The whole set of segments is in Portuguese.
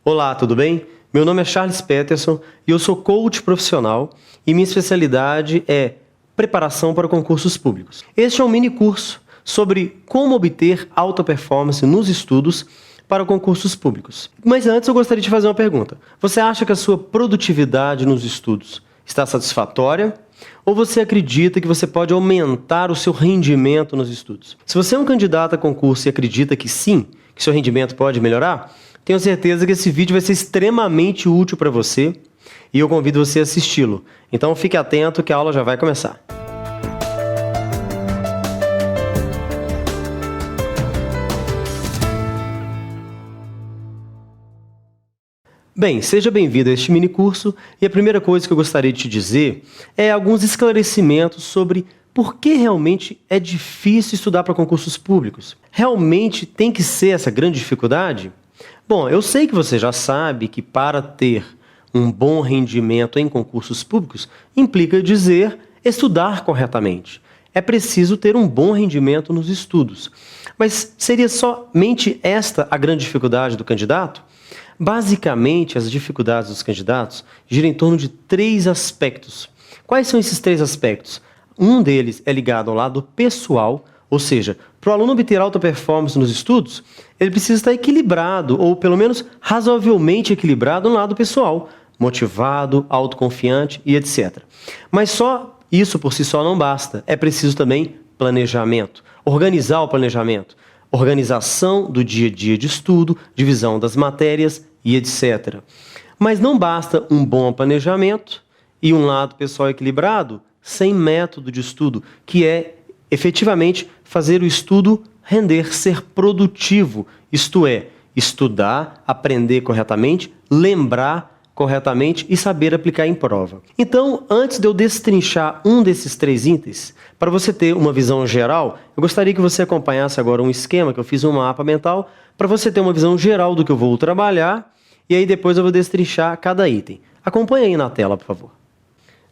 Olá, tudo bem? Meu nome é Charles Peterson e eu sou coach profissional e minha especialidade é preparação para concursos públicos. Este é um mini curso sobre como obter alta performance nos estudos para concursos públicos. Mas antes eu gostaria de fazer uma pergunta. Você acha que a sua produtividade nos estudos está satisfatória? Ou você acredita que você pode aumentar o seu rendimento nos estudos? Se você é um candidato a concurso e acredita que sim, que seu rendimento pode melhorar, tenho certeza que esse vídeo vai ser extremamente útil para você e eu convido você a assisti-lo. Então fique atento que a aula já vai começar. Bem, seja bem-vindo a este mini curso e a primeira coisa que eu gostaria de te dizer é alguns esclarecimentos sobre por que realmente é difícil estudar para concursos públicos. Realmente tem que ser essa grande dificuldade? Bom, eu sei que você já sabe que para ter um bom rendimento em concursos públicos implica dizer estudar corretamente. É preciso ter um bom rendimento nos estudos. Mas seria somente esta a grande dificuldade do candidato? Basicamente, as dificuldades dos candidatos giram em torno de 3 aspectos. Quais são esses 3 aspectos? Um deles é ligado ao lado pessoal, ou seja, para o aluno obter alta performance nos estudos, ele precisa estar equilibrado, ou pelo menos razoavelmente equilibrado no lado pessoal, motivado, autoconfiante e etc. Mas só isso por si só não basta, é preciso também planejamento, organizar o planejamento, organização do dia a dia de estudo, divisão das matérias e etc. Mas não basta um bom planejamento e um lado pessoal equilibrado sem método de estudo, que é efetivamente fazer o estudo render, ser produtivo, isto é, estudar, aprender corretamente, lembrar corretamente e saber aplicar em prova. Então, antes de eu destrinchar um desses 3 itens, para você ter uma visão geral, eu gostaria que você acompanhasse agora um esquema, que eu fiz um mapa mental, para você ter uma visão geral do que eu vou trabalhar, e aí depois eu vou destrinchar cada item. Acompanhe aí na tela, por favor.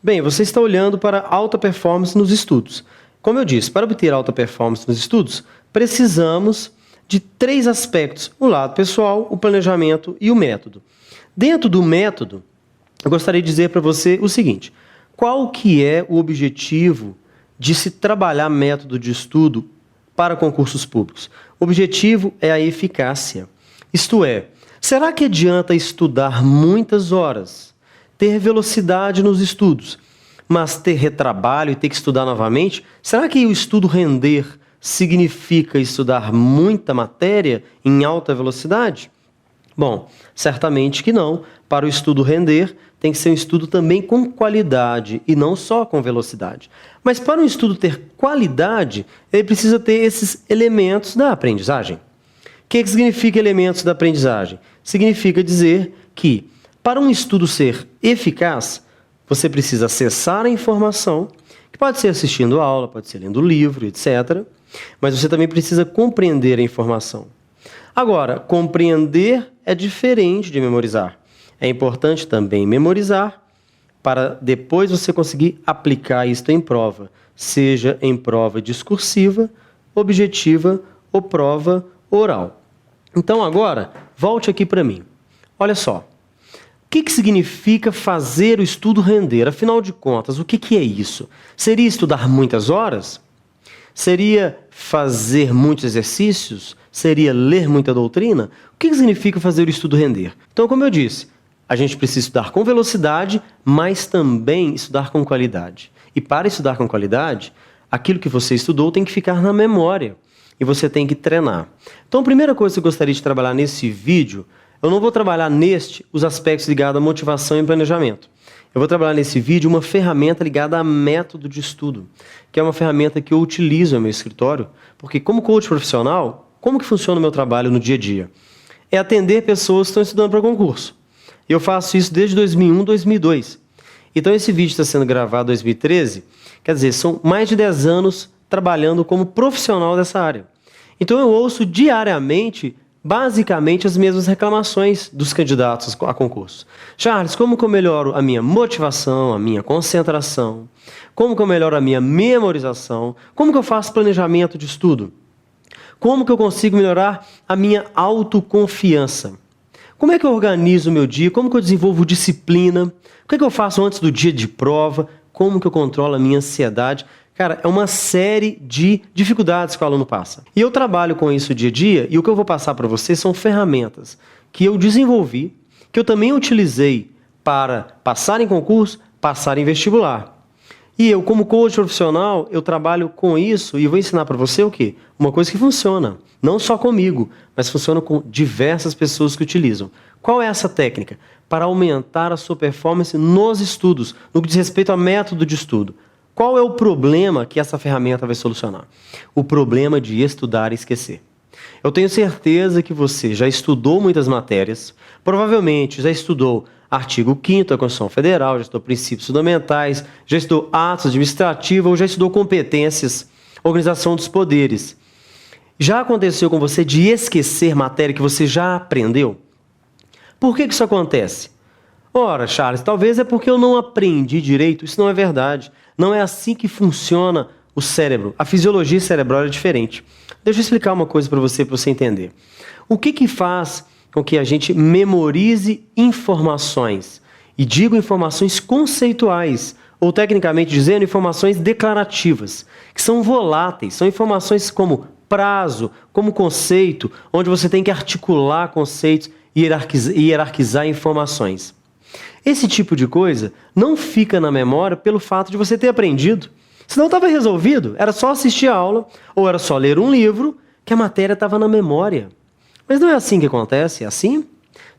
Bem, você está olhando para alta performance nos estudos. Como eu disse, para obter alta performance nos estudos, precisamos de 3 aspectos: o lado pessoal, o planejamento e o método. Dentro do método, eu gostaria de dizer para você o seguinte: qual que é o objetivo de se trabalhar método de estudo para concursos públicos? O objetivo é a eficácia. Isto é, será que adianta estudar muitas horas, ter velocidade nos estudos, mas ter retrabalho e ter que estudar novamente? Será que o estudo render significa estudar muita matéria em alta velocidade? Bom, certamente que não. Para o estudo render, tem que ser um estudo também com qualidade e não só com velocidade. Mas para um estudo ter qualidade, ele precisa ter esses elementos da aprendizagem. O que significa elementos da aprendizagem? Significa dizer que, para um estudo ser eficaz, você precisa acessar a informação, que pode ser assistindo a aula, pode ser lendo livro, etc. Mas você também precisa compreender a informação. Agora, compreender é diferente de memorizar. É importante também memorizar para depois você conseguir aplicar isto em prova, seja em prova discursiva, objetiva ou prova oral. Então agora, volte aqui para mim. Olha só. O que significa fazer o estudo render? Afinal de contas, o que é isso? Seria estudar muitas horas? Seria fazer muitos exercícios? Seria ler muita doutrina? O que significa fazer o estudo render? Então, como eu disse, a gente precisa estudar com velocidade, mas também estudar com qualidade. E para estudar com qualidade, aquilo que você estudou tem que ficar na memória e você tem que treinar. Então, a primeira coisa que eu gostaria de trabalhar nesse vídeo, eu não vou trabalhar os aspectos ligados à motivação e planejamento. Eu vou trabalhar nesse vídeo uma ferramenta ligada a método de estudo, que é uma ferramenta que eu utilizo no meu escritório, porque como coach profissional, como que funciona o meu trabalho no dia a dia? É atender pessoas que estão estudando para concurso. Eu faço isso desde 2001, 2002. Então esse vídeo está sendo gravado em 2013, quer dizer, são mais de 10 anos trabalhando como profissional dessa área. Então eu ouço diariamente basicamente as mesmas reclamações dos candidatos a concurso. Charles, como que eu melhoro a minha motivação, a minha concentração? Como que eu melhoro a minha memorização? Como que eu faço planejamento de estudo? Como que eu consigo melhorar a minha autoconfiança? Como é que eu organizo o meu dia? Como que eu desenvolvo disciplina? O que é que eu faço antes do dia de prova? Como que eu controlo a minha ansiedade? Cara, é uma série de dificuldades que o aluno passa. E eu trabalho com isso dia a dia, e o que eu vou passar para vocês são ferramentas que eu desenvolvi, que eu também utilizei para passar em concurso, passar em vestibular. E eu, como coach profissional, eu trabalho com isso e vou ensinar para você o quê? Uma coisa que funciona, não só comigo, mas funciona com diversas pessoas que utilizam. Qual é essa técnica? Para aumentar a sua performance nos estudos, no que diz respeito a método de estudo. Qual é o problema que essa ferramenta vai solucionar? O problema de estudar e esquecer. Eu tenho certeza que você já estudou muitas matérias, provavelmente já estudou artigo 5º da Constituição Federal, já estudou princípios fundamentais, já estudou atos administrativos ou já estudou competências, organização dos poderes. Já aconteceu com você de esquecer matéria que você já aprendeu? Por que isso acontece? Ora, Charles, talvez é porque eu não aprendi direito. Isso não é verdade. Não é assim que funciona o cérebro. A fisiologia cerebral é diferente. Deixa eu explicar uma coisa para você entender. O que faz com que a gente memorize informações? E digo informações conceituais, ou tecnicamente dizendo, informações declarativas, que são voláteis, são informações como prazo, como conceito, onde você tem que articular conceitos e hierarquizar informações. Esse tipo de coisa não fica na memória pelo fato de você ter aprendido. Senão estava resolvido, era só assistir a aula ou era só ler um livro que a matéria estava na memória. Mas não é assim que acontece, é assim?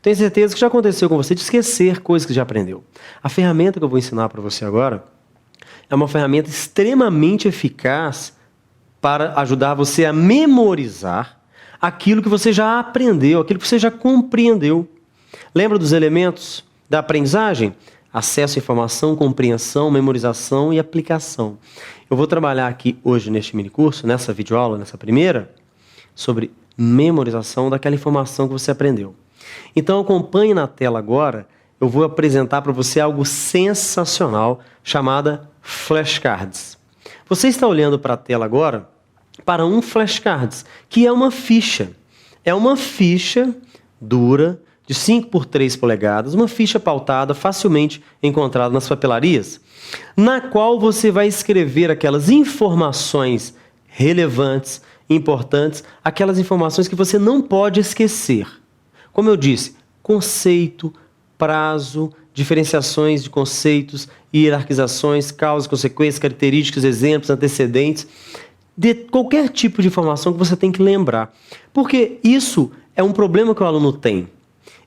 Tenho certeza que já aconteceu com você de esquecer coisas que já aprendeu. A ferramenta que eu vou ensinar para você agora é uma ferramenta extremamente eficaz para ajudar você a memorizar aquilo que você já aprendeu, aquilo que você já compreendeu. Lembra dos elementos da aprendizagem? Acesso à informação, compreensão, memorização e aplicação. Eu vou trabalhar aqui hoje neste minicurso, nessa videoaula, nessa primeira, sobre memorização daquela informação que você aprendeu. Então acompanhe na tela agora, eu vou apresentar para você algo sensacional chamada flashcards. Você está olhando para a tela agora para um flashcards, que é uma ficha. É uma ficha dura, de 5 por 3 polegadas, uma ficha pautada, facilmente encontrada nas papelarias, na qual você vai escrever aquelas informações relevantes, importantes, aquelas informações que você não pode esquecer. Como eu disse, conceito, prazo, diferenciações de conceitos, hierarquizações, causas, consequências, características, exemplos, antecedentes, de qualquer tipo de informação que você tem que lembrar. Porque isso é um problema que o aluno tem.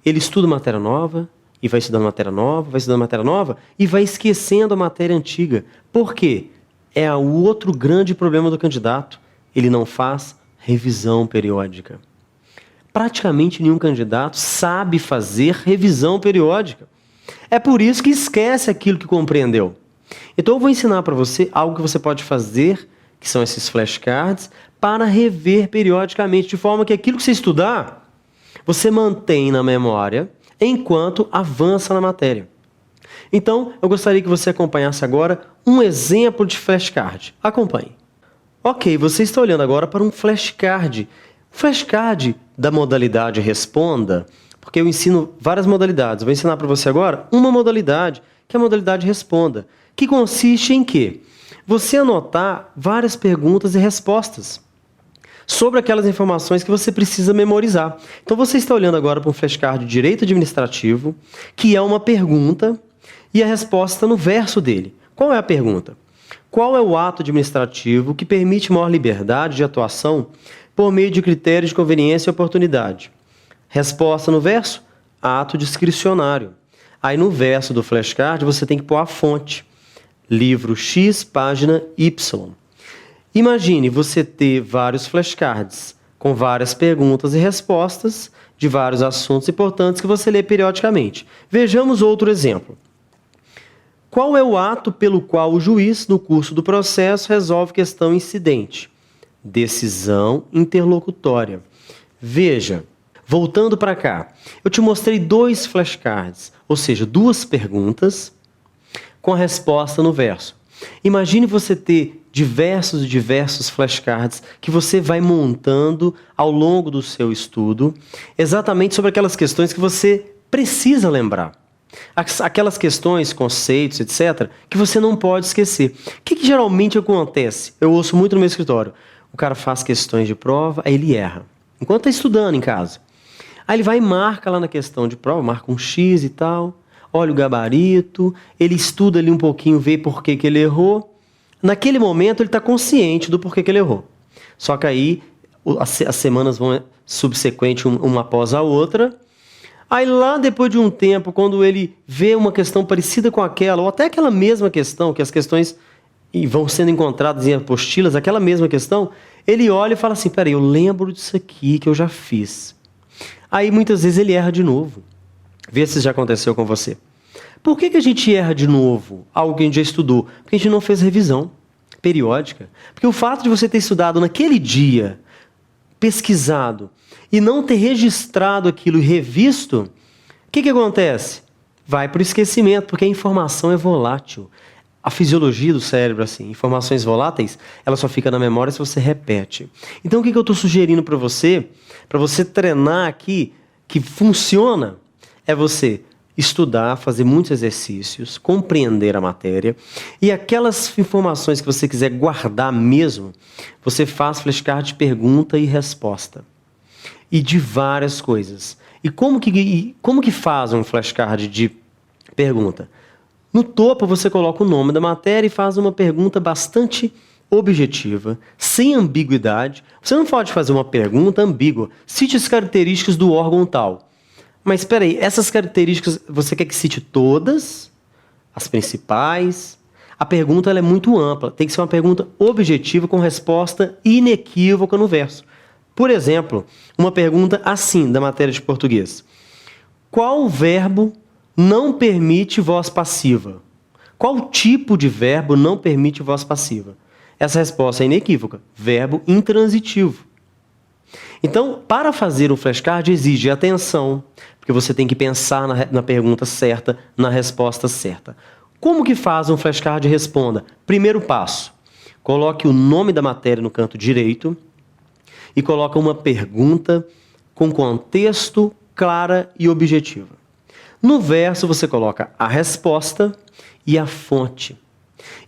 Ele estuda matéria nova, e vai estudando matéria nova, vai estudando matéria nova, e vai esquecendo a matéria antiga. Por quê? É o outro grande problema do candidato. Ele não faz revisão periódica. Praticamente nenhum candidato sabe fazer revisão periódica. É por isso que esquece aquilo que compreendeu. Então eu vou ensinar para você algo que você pode fazer, que são esses flashcards, para rever periodicamente, de forma que aquilo que você estudar, você mantém na memória enquanto avança na matéria. Então, eu gostaria que você acompanhasse agora um exemplo de flashcard. Acompanhe. Ok, você está olhando agora para um flashcard. Flashcard da modalidade Responda, porque eu ensino várias modalidades. Vou ensinar para você agora uma modalidade, que é a modalidade Responda, que consiste em quê? Você anotar várias perguntas e respostas sobre aquelas informações que você precisa memorizar. Então você está olhando agora para um flashcard de direito administrativo, que é uma pergunta, e a resposta no verso dele. Qual é a pergunta? Qual é o ato administrativo que permite maior liberdade de atuação por meio de critérios de conveniência e oportunidade? Resposta no verso? Ato discricionário. Aí no verso do flashcard você tem que pôr a fonte. Livro X, página Y. Imagine você ter vários flashcards com várias perguntas e respostas de vários assuntos importantes que você lê periodicamente. Vejamos outro exemplo. Qual é o ato pelo qual o juiz, no curso do processo, resolve questão incidente? Decisão interlocutória. Veja, voltando para cá, eu te mostrei 2 flashcards, ou seja, 2 perguntas com a resposta no verso. Imagine você ter diversos flashcards que você vai montando ao longo do seu estudo, exatamente sobre aquelas questões que você precisa lembrar. Aquelas questões, conceitos, etc., que você não pode esquecer. O que geralmente acontece? Eu ouço muito no meu escritório. O cara faz questões de prova, aí ele erra. Enquanto está estudando em casa. Aí ele vai e marca lá na questão de prova, marca um X e tal, olha o gabarito, ele estuda ali um pouquinho, vê por que ele errou. Naquele momento ele está consciente do porquê que ele errou. Só que aí as semanas vão subsequente uma após a outra. Aí lá depois de um tempo, quando ele vê uma questão parecida com aquela, ou até aquela mesma questão, que as questões vão sendo encontradas em apostilas, aquela mesma questão, ele olha e fala assim, peraí, eu lembro disso aqui que eu já fiz. Aí muitas vezes ele erra de novo. Vê se já aconteceu com você. Por que a gente erra de novo algo que a gente já estudou? Porque a gente não fez revisão periódica. Porque o fato de você ter estudado naquele dia, pesquisado, e não ter registrado aquilo e revisto, o que acontece? Vai para o esquecimento, porque a informação é volátil. A fisiologia do cérebro, assim, informações voláteis, ela só fica na memória se você repete. Então o que eu estou sugerindo para você treinar aqui, que funciona, é você estudar, fazer muitos exercícios, compreender a matéria, e aquelas informações que você quiser guardar mesmo, você faz flashcard de pergunta e resposta. E de várias coisas. E como que faz um flashcard de pergunta? No topo você coloca o nome da matéria e faz uma pergunta bastante objetiva, sem ambiguidade. Você não pode fazer uma pergunta ambígua. Cite as características do órgão tal. Mas espera aí, essas características você quer que cite todas? As principais? A pergunta ela é muito ampla. Tem que ser uma pergunta objetiva com resposta inequívoca no verso. Por exemplo, uma pergunta assim da matéria de português. Qual verbo não permite voz passiva? Qual tipo de verbo não permite voz passiva? Essa resposta é inequívoca. Verbo intransitivo. Então, para fazer um flashcard exige atenção, porque você tem que pensar na pergunta certa, na resposta certa. Como que faz um flashcard e responda? Primeiro passo, coloque o nome da matéria no canto direito e coloque uma pergunta com contexto, clara e objetiva. No verso você coloca a resposta e a fonte.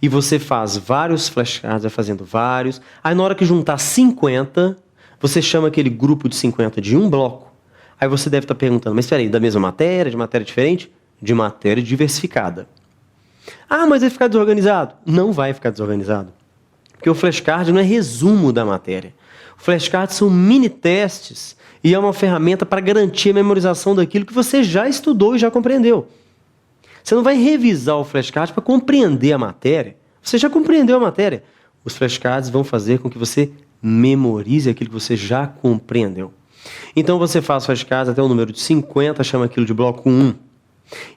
E você faz vários flashcards, vai fazendo vários. Aí na hora que juntar 50, você chama aquele grupo de 50 de um bloco. Aí você deve estar perguntando, mas espera aí, da mesma matéria, de matéria diferente? De matéria diversificada. Ah, mas vai ficar desorganizado? Não vai ficar desorganizado. Porque o flashcard não é resumo da matéria. O flashcard são mini-testes e é uma ferramenta para garantir a memorização daquilo que você já estudou e já compreendeu. Você não vai revisar o flashcard para compreender a matéria. Você já compreendeu a matéria. Os flashcards vão fazer com que você memorize aquilo que você já compreendeu. Então você faz flashcards até o número de 50, chama aquilo de bloco 1.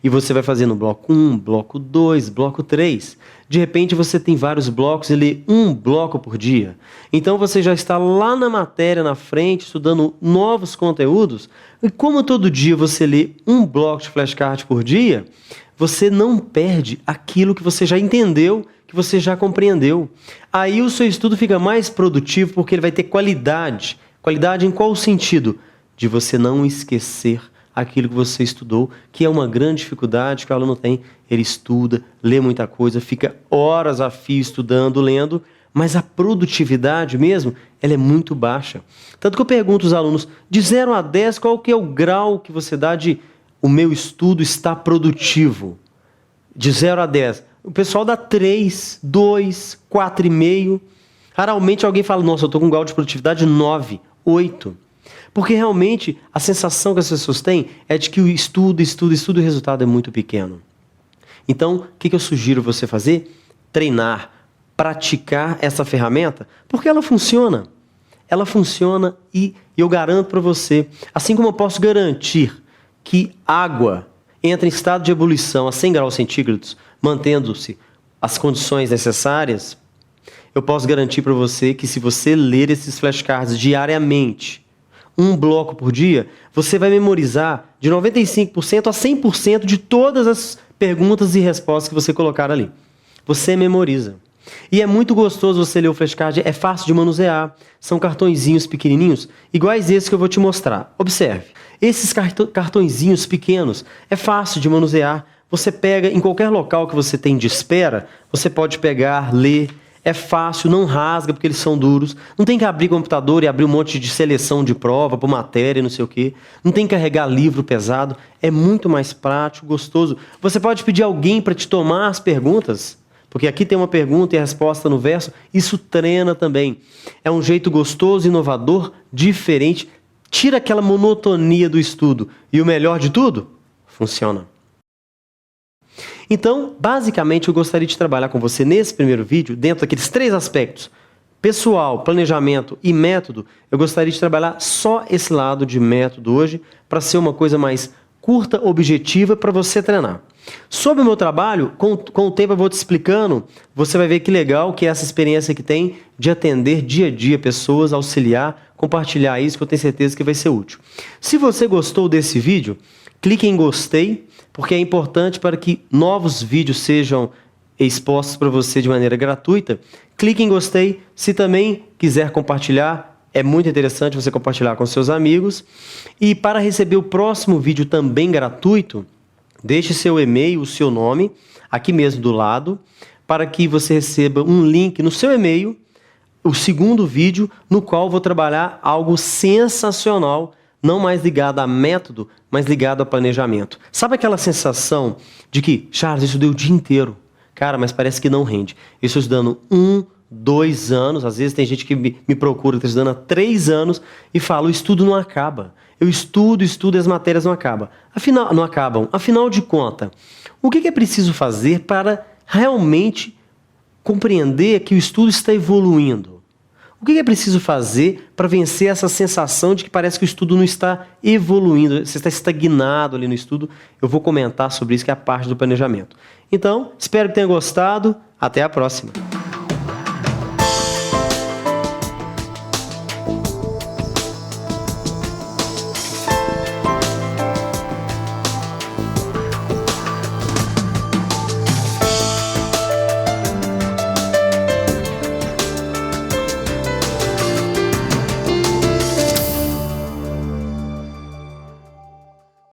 E você vai fazendo bloco 1, bloco 2, bloco 3. De repente você tem vários blocos e lê um bloco por dia. Então você já está lá na matéria, na frente, estudando novos conteúdos. E como todo dia você lê um bloco de flashcard por dia, você não perde aquilo que você já entendeu, que você já compreendeu. Aí o seu estudo fica mais produtivo porque ele vai ter qualidade. Qualidade em qual sentido? De você não esquecer aquilo que você estudou, que é uma grande dificuldade que o aluno tem. Ele estuda, lê muita coisa, fica horas a fio estudando, lendo, mas a produtividade mesmo, ela é muito baixa. Tanto que eu pergunto aos alunos, de 0 a 10, qual que é o grau que você dá de o meu estudo está produtivo? De 0 a 10. O pessoal dá 3, 2, 4,5. Raramente alguém fala, nossa, eu estou com um grau de produtividade 9, 8. Porque realmente a sensação que as pessoas têm é de que o estudo e o resultado é muito pequeno. Então, o que eu sugiro você fazer? Treinar, praticar essa ferramenta, porque ela funciona. Ela funciona e eu garanto para você, assim como eu posso garantir que água entra em estado de ebulição a 100 graus centígrados, mantendo-se as condições necessárias, eu posso garantir para você que se você ler esses flashcards diariamente, um bloco por dia, você vai memorizar de 95% a 100% de todas as perguntas e respostas que você colocar ali. Você memoriza. E é muito gostoso você ler o flashcard, é fácil de manusear, são cartõezinhos pequenininhos, iguais esses que eu vou te mostrar. Observe, esses cartõezinhos pequenos é fácil de manusear, você pega em qualquer local que você tem de espera, você pode pegar, ler, é fácil, não rasga porque eles são duros, não tem que abrir computador e abrir um monte de seleção de prova por matéria, não sei o quê, não tem que carregar livro pesado, é muito mais prático, gostoso. Você pode pedir alguém para te tomar as perguntas, porque aqui tem uma pergunta e a resposta no verso, isso treina também. É um jeito gostoso, inovador, diferente, tira aquela monotonia do estudo. E o melhor de tudo, funciona. Então, basicamente, eu gostaria de trabalhar com você nesse primeiro vídeo, dentro daqueles 3 aspectos, pessoal, planejamento e método, eu gostaria de trabalhar só esse lado de método hoje, para ser uma coisa mais curta, objetiva, para você treinar. Sobre o meu trabalho, com o tempo eu vou te explicando, você vai ver que legal que é essa experiência que tem de atender dia a dia pessoas, auxiliar, compartilhar isso, que eu tenho certeza que vai ser útil. Se você gostou desse vídeo, clique em gostei, porque é importante para que novos vídeos sejam expostos para você de maneira gratuita. Clique em gostei. Se também quiser compartilhar, é muito interessante você compartilhar com seus amigos. E para receber o próximo vídeo também gratuito, deixe seu e-mail, o seu nome, aqui mesmo do lado, para que você receba um link no seu e-mail, o segundo vídeo, no qual vou trabalhar algo sensacional, não mais ligado a método, mas ligado a planejamento. Sabe aquela sensação de que, Charles, eu estudei o dia inteiro, cara, mas parece que não rende. Eu estou estudando 1, 2 anos, às vezes tem gente que me procura, está estudando há 3 anos e fala, o estudo não acaba. Eu estudo e as matérias não acabam. Afinal de contas, o que é preciso fazer para realmente compreender que o estudo está evoluindo? O que é preciso fazer para vencer essa sensação de que parece que o estudo não está evoluindo, você está estagnado ali no estudo? Eu vou comentar sobre isso, que é a parte do planejamento. Então, espero que tenha gostado. Até a próxima.